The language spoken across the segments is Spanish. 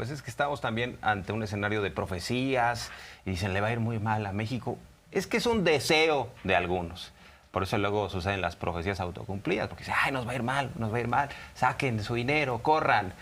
pues es que estamos también ante un escenario de profecías y dicen, le va a ir muy mal a México. Es que es un deseo de algunos. Por eso luego suceden las profecías autocumplidas, porque dicen, ay, nos va a ir mal, saquen su dinero, corran.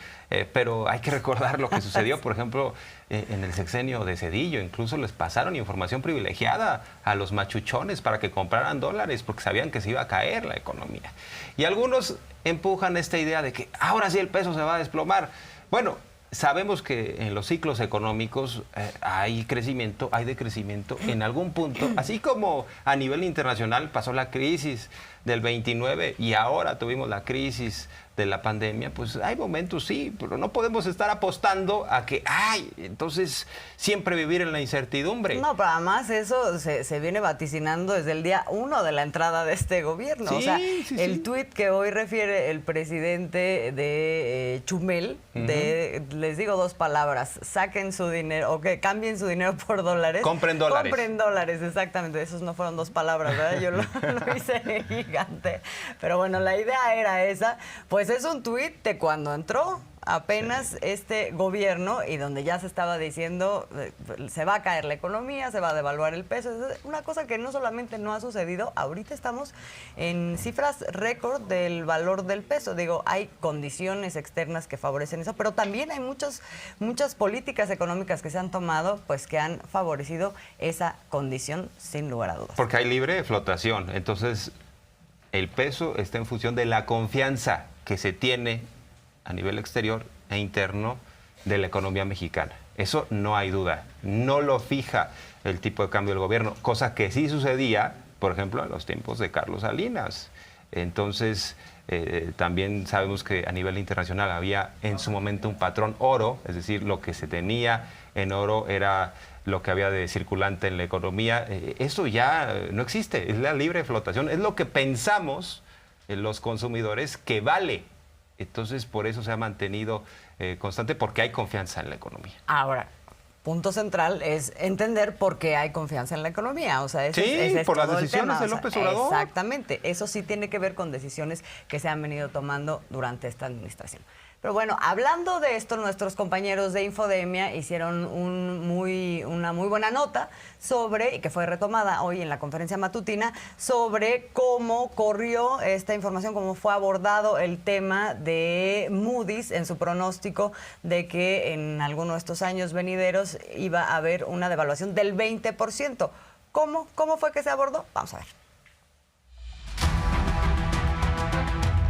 Pero hay que recordar lo que sucedió, por ejemplo, en el sexenio de Zedillo. Incluso les pasaron información privilegiada a los machuchones para que compraran dólares, porque sabían que se iba a caer la economía. Y algunos empujan esta idea de que ahora sí el peso se va a desplomar. Bueno, sabemos que en los ciclos económicos hay crecimiento, hay decrecimiento en algún punto, así como a nivel internacional pasó la crisis del 29 y ahora tuvimos la crisis de la pandemia, pues hay momentos sí, pero no podemos estar apostando a que, ay, entonces siempre vivir en la incertidumbre. No, pero además eso se viene vaticinando desde el día 1 de la entrada de este gobierno. Sí, o sea, sí, el tuit que hoy refiere el presidente de Chumel, les digo dos palabras, saquen su dinero, o que cambien su dinero por dólares. Compren dólares. Compren dólares, exactamente. Esos no fueron dos palabras, ¿verdad? Yo lo hice gigante. Pero bueno, la idea era esa. Pues es un tuit de cuando entró apenas este gobierno y donde ya se estaba diciendo se va a caer la economía, se va a devaluar el peso. Es una cosa que no solamente no ha sucedido, ahorita estamos en cifras récord del valor del peso. Digo, hay condiciones externas que favorecen eso, pero también hay muchas políticas económicas que se han tomado, pues que han favorecido esa condición sin lugar a dudas. Porque hay libre flotación, entonces el peso está en función de la confianza que se tiene a nivel exterior e interno de la economía mexicana. Eso no hay duda. No lo fija el tipo de cambio del gobierno, cosa que sí sucedía, por ejemplo, en los tiempos de Carlos Salinas. Entonces, también sabemos que a nivel internacional había en su momento un patrón oro, es decir, lo que se tenía en oro era lo que había de circulante en la economía. Eso ya no existe, es la libre flotación, es lo que pensamos los consumidores que vale. Entonces, por eso se ha mantenido constante, porque hay confianza en la economía. Ahora, punto central es entender por qué hay confianza en la economía. O sea, ese es por las todo el decisiones tema. de López Obrador. Exactamente. Eso sí tiene que ver con decisiones que se han venido tomando durante esta administración. Pero bueno, hablando de esto, nuestros compañeros de Infodemia hicieron una muy buena nota sobre, y que fue retomada hoy en la conferencia matutina, sobre cómo corrió esta información, cómo fue abordado el tema de Moody's en su pronóstico de que en alguno de estos años venideros iba a haber una devaluación del 20%. ¿Cómo fue que se abordó? Vamos a ver.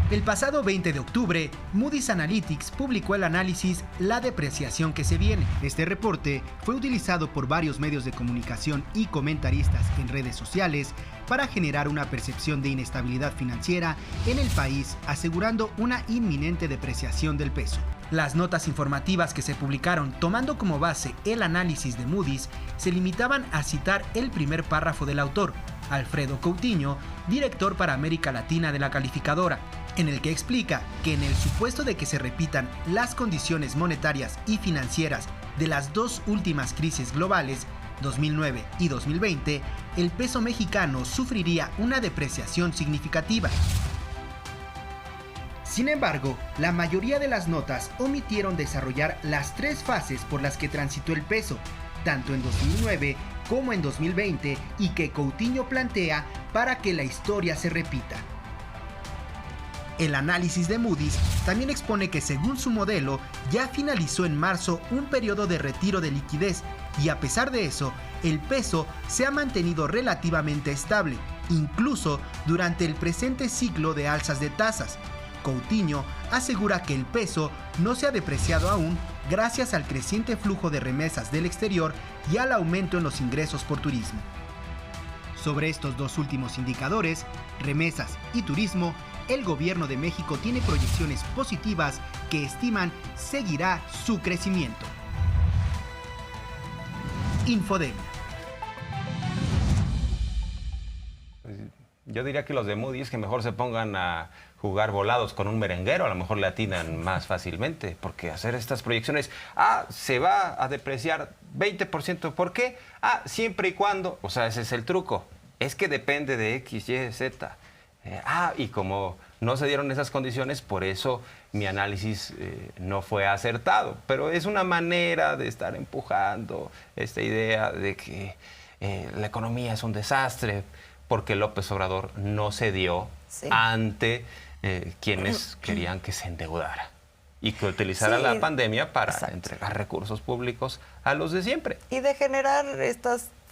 El pasado 20 de octubre, Moody's Analytics publicó el análisis La depreciación que se viene. Este reporte fue utilizado por varios medios de comunicación y comentaristas en redes sociales para generar una percepción de inestabilidad financiera en el país, asegurando una inminente depreciación del peso. Las notas informativas que se publicaron tomando como base el análisis de Moody's se limitaban a citar el primer párrafo del autor, Alfredo Coutinho, director para América Latina de la calificadora, en el que explica que en el supuesto de que se repitan las condiciones monetarias y financieras de las dos últimas crisis globales, 2009 y 2020, el peso mexicano sufriría una depreciación significativa. Sin embargo, la mayoría de las notas omitieron desarrollar las tres fases por las que transitó el peso, tanto en 2009 como en 2020, y que Coutinho plantea para que la historia se repita. El análisis de Moody's también expone que según su modelo ya finalizó en marzo un periodo de retiro de liquidez y a pesar de eso, el peso se ha mantenido relativamente estable, incluso durante el presente ciclo de alzas de tasas. Coutinho asegura que el peso no se ha depreciado aún gracias al creciente flujo de remesas del exterior y al aumento en los ingresos por turismo. Sobre estos dos últimos indicadores, remesas y turismo, el gobierno de México tiene proyecciones positivas que estiman seguirá su crecimiento. Infodemia. Yo diría que los de Moody's que mejor se pongan a jugar volados con un merenguero, a lo mejor le atinan más fácilmente, porque hacer estas proyecciones, se va a depreciar 20%, ¿por qué? Siempre y cuando, o sea, ese es el truco, es que depende de X, Y, Z. Y como no se dieron esas condiciones, por eso mi análisis no fue acertado. Pero es una manera de estar empujando esta idea de que la economía es un desastre, porque López Obrador no cedió ante quienes querían que se endeudara y que utilizara la pandemia para entregar recursos públicos a los de siempre. Y de generar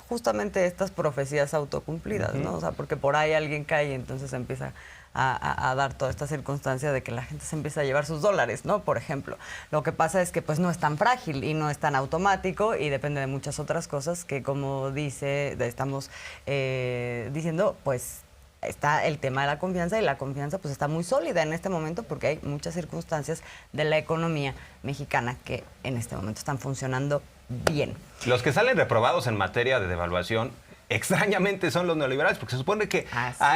justamente estas profecías autocumplidas, ¿no? O sea, porque por ahí alguien cae y entonces empieza a dar toda esta circunstancia de que la gente se empieza a llevar sus dólares, ¿no? Por ejemplo. Lo que pasa es que pues no es tan frágil y no es tan automático y depende de muchas otras cosas que, como estamos diciendo, pues está el tema de la confianza, y la confianza pues está muy sólida en este momento porque hay muchas circunstancias de la economía mexicana que en este momento están funcionando bien. Los que salen reprobados en materia de devaluación extrañamente son los neoliberales, porque se supone que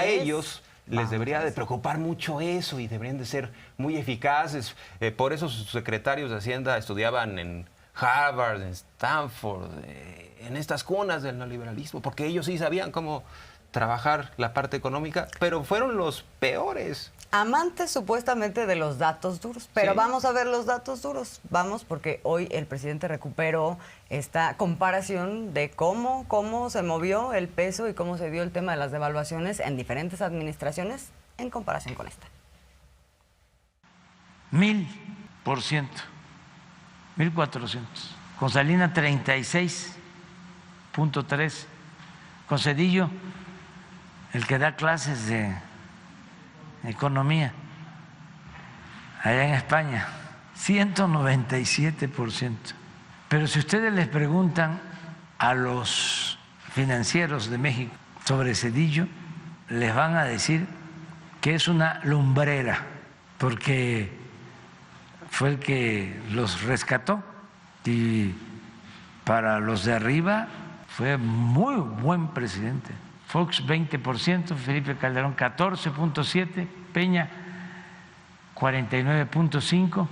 ellos les debería de preocupar mucho eso y deberían de ser muy eficaces. Por eso sus secretarios de Hacienda estudiaban en Harvard, en Stanford, en estas cunas del neoliberalismo, porque ellos sí sabían cómo trabajar la parte económica, pero fueron los peores. Amantes supuestamente de los datos duros, pero vamos a ver los datos duros. Vamos, porque hoy el presidente recuperó esta comparación de cómo se movió el peso y cómo se dio el tema de las devaluaciones en diferentes administraciones en comparación con esta. 1000%, 1400. Con Salinas 36.3. Con Zedillo, el que da clases de economía allá en España, 197%. Pero si ustedes les preguntan a los financieros de México sobre Zedillo, les van a decir que es una lumbrera, porque fue el que los rescató, y para los de arriba fue muy buen presidente. Fox 20%, Felipe Calderón 14.7%, Peña 49.5%,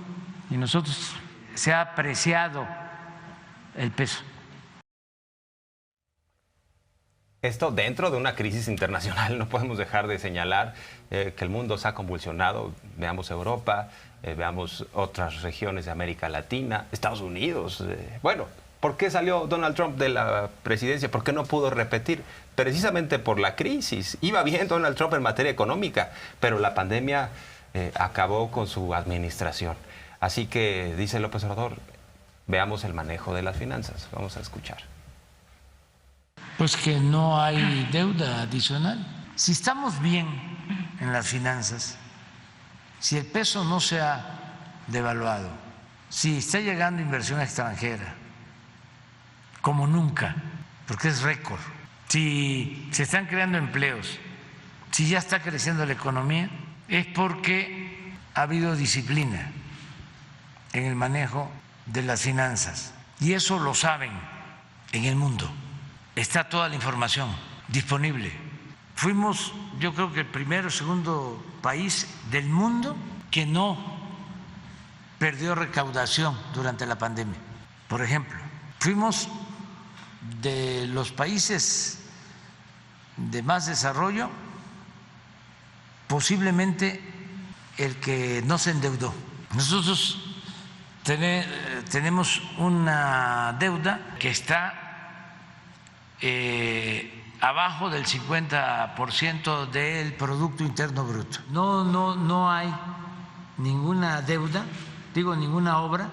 y nosotros se ha apreciado el peso. Esto dentro de una crisis internacional. No podemos dejar de señalar que el mundo se ha convulsionado. Veamos Europa, veamos otras regiones de América Latina, Estados Unidos. Bueno, ¿por qué salió Donald Trump de la presidencia? ¿Por qué no pudo repetir? Precisamente por la crisis. Iba bien Donald Trump en materia económica, pero la pandemia acabó con su administración. Así que, dice López Obrador, veamos el manejo de las finanzas. Vamos a escuchar. Pues que no hay deuda adicional. Si estamos bien en las finanzas, si el peso no se ha devaluado, si está llegando inversión extranjera como nunca, porque es récord, si se están creando empleos, si ya está creciendo la economía, es porque ha habido disciplina en el manejo de las finanzas. Y eso lo saben en el mundo. Está toda la información disponible. Fuimos, yo creo que el primero o segundo país del mundo que no perdió recaudación durante la pandemia. Por ejemplo, fuimos de los países de más desarrollo, posiblemente el que no se endeudó. Nosotros tenemos una deuda que está abajo del 50% del Producto Interno Bruto. No hay ninguna deuda, ninguna obra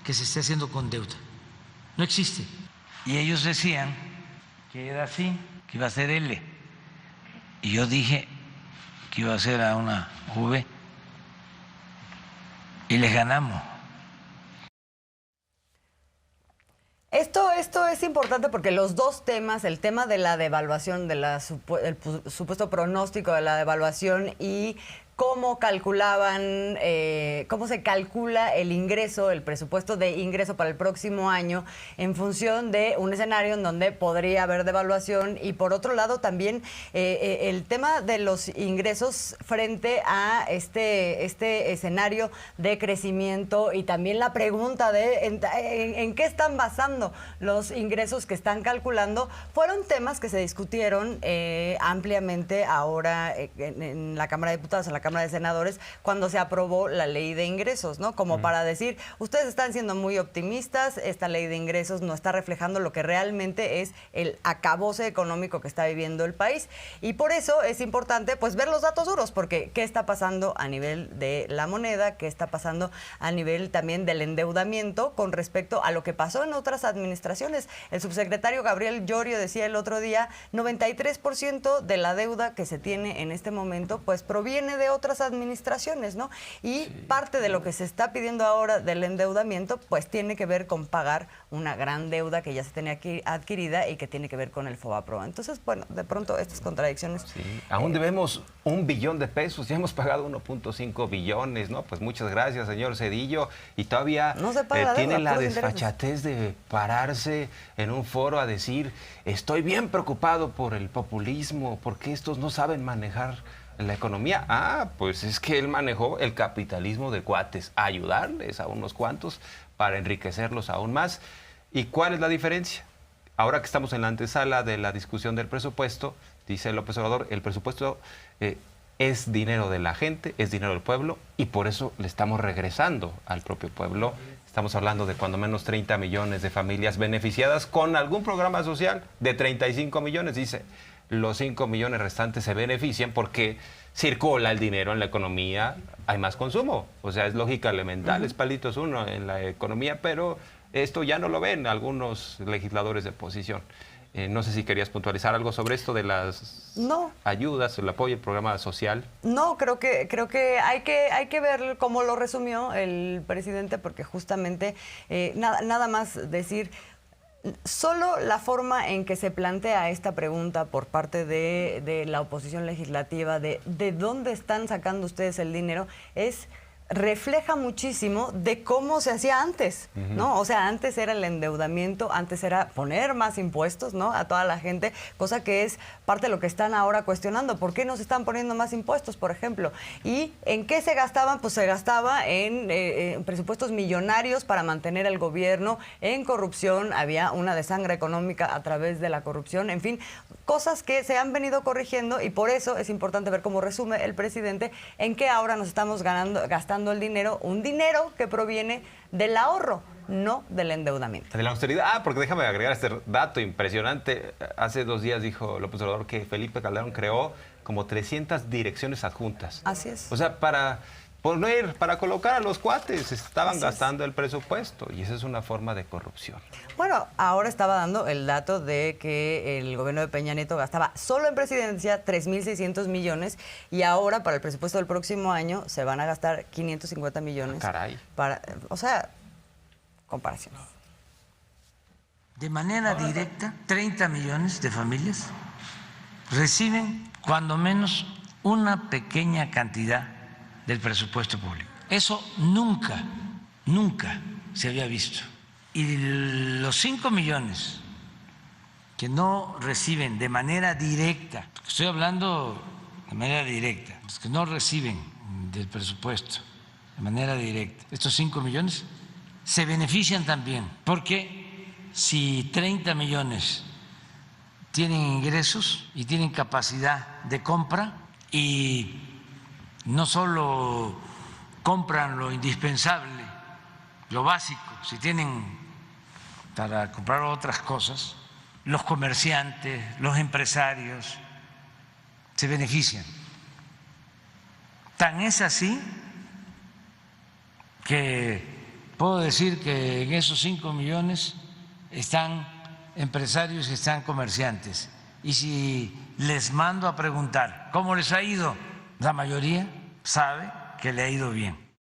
que se esté haciendo con deuda. No existe. Y ellos decían que era así, que iba a ser L. Y yo dije que iba a ser a una V. Y les ganamos. Esto es importante porque los dos temas, el tema de la devaluación, el supuesto pronóstico de la devaluación y cómo se calcula el ingreso, el presupuesto de ingreso para el próximo año en función de un escenario en donde podría haber devaluación, y por otro lado también el tema de los ingresos frente a este escenario de crecimiento, y también la pregunta de en qué están basando los ingresos que están calculando. Fueron temas que se discutieron ampliamente ahora en la Cámara de Diputados, en la Cámara Cámara de Senadores cuando se aprobó la ley de ingresos, ¿no? Como para decir, ustedes están siendo muy optimistas, esta ley de ingresos no está reflejando lo que realmente es el acabose económico que está viviendo el país. Y por eso es importante pues ver los datos duros, porque ¿qué está pasando a nivel de la moneda? ¿Qué está pasando a nivel también del endeudamiento con respecto a lo que pasó en otras administraciones? El subsecretario Gabriel Llorio decía el otro día, 93% de la deuda que se tiene en este momento pues proviene de otras administraciones, ¿no? Y parte de lo que se está pidiendo ahora del endeudamiento pues tiene que ver con pagar una gran deuda que ya se tenía adquirida y que tiene que ver con el FOBAPROA. Entonces, bueno, de pronto estas contradicciones. Sí. Aún debemos 1 billón de pesos, ya hemos pagado 1.5 billones, ¿no? Pues muchas gracias, señor Zedillo. Y todavía no se paga tiene deuda, la desfachatez de pararse en un foro a decir, estoy bien preocupado por el populismo, porque estos no saben manejar la economía. Ah, pues es que él manejó el capitalismo de cuates, ayudarles a unos cuantos para enriquecerlos aún más. ¿Y cuál es la diferencia? Ahora que estamos en la antesala de la discusión del presupuesto, dice López Obrador, el presupuesto es dinero de la gente, es dinero del pueblo, y por eso le estamos regresando al propio pueblo. Estamos hablando de cuando menos 30 millones de familias beneficiadas con algún programa social de 35 millones, dice. Los 5 millones restantes se benefician porque circula el dinero en la economía, hay más consumo. O sea, es lógica elemental, es palitos uno en la economía, pero esto ya no lo ven algunos legisladores de oposición. No sé si querías puntualizar algo sobre esto de las ayudas, el apoyo, el programa social. No, creo que hay que ver cómo lo resumió el presidente, porque justamente nada más decir. Solo la forma en que se plantea esta pregunta por parte de la oposición legislativa de dónde están sacando ustedes el dinero refleja muchísimo de cómo se hacía antes, ¿no? O sea, antes era el endeudamiento, antes era poner más impuestos, ¿no? A toda la gente, cosa que es parte de lo que están ahora cuestionando. ¿Por qué nos están poniendo más impuestos, por ejemplo? ¿Y en qué se gastaban? Pues se gastaba en presupuestos millonarios para mantener al gobierno, en corrupción, había una desangre económica a través de la corrupción, en fin, cosas que se han venido corrigiendo, y por eso es importante ver cómo resume el presidente en qué ahora nos estamos gastando el dinero, un dinero que proviene del ahorro, no del endeudamiento. De la austeridad. Porque déjame agregar este dato impresionante. Hace 2 días dijo López Obrador que Felipe Calderón creó como 300 direcciones adjuntas. Así es. O sea, para colocar a los cuates, estaban gastando el presupuesto, y esa es una forma de corrupción. Bueno, ahora estaba dando el dato de que el gobierno de Peña Nieto gastaba solo en presidencia 3.600 millones, y ahora para el presupuesto del próximo año se van a gastar 550 millones. Caray. O sea, comparación. De manera directa, 30 millones de familias reciben cuando menos una pequeña cantidad del presupuesto público. Eso nunca se había visto. Y los 5 millones que no reciben de manera directa, estoy hablando de manera directa, los que no reciben del presupuesto de manera directa, estos 5 millones se benefician también, porque si 30 millones tienen ingresos y tienen capacidad de compra, y no solo compran lo indispensable, lo básico, si tienen para comprar otras cosas, los comerciantes, los empresarios se benefician. Tan es así que puedo decir que en esos 5 millones están empresarios y están comerciantes. Y si les mando a preguntar cómo les ha ido, la mayoría sabe que le ha ido bien.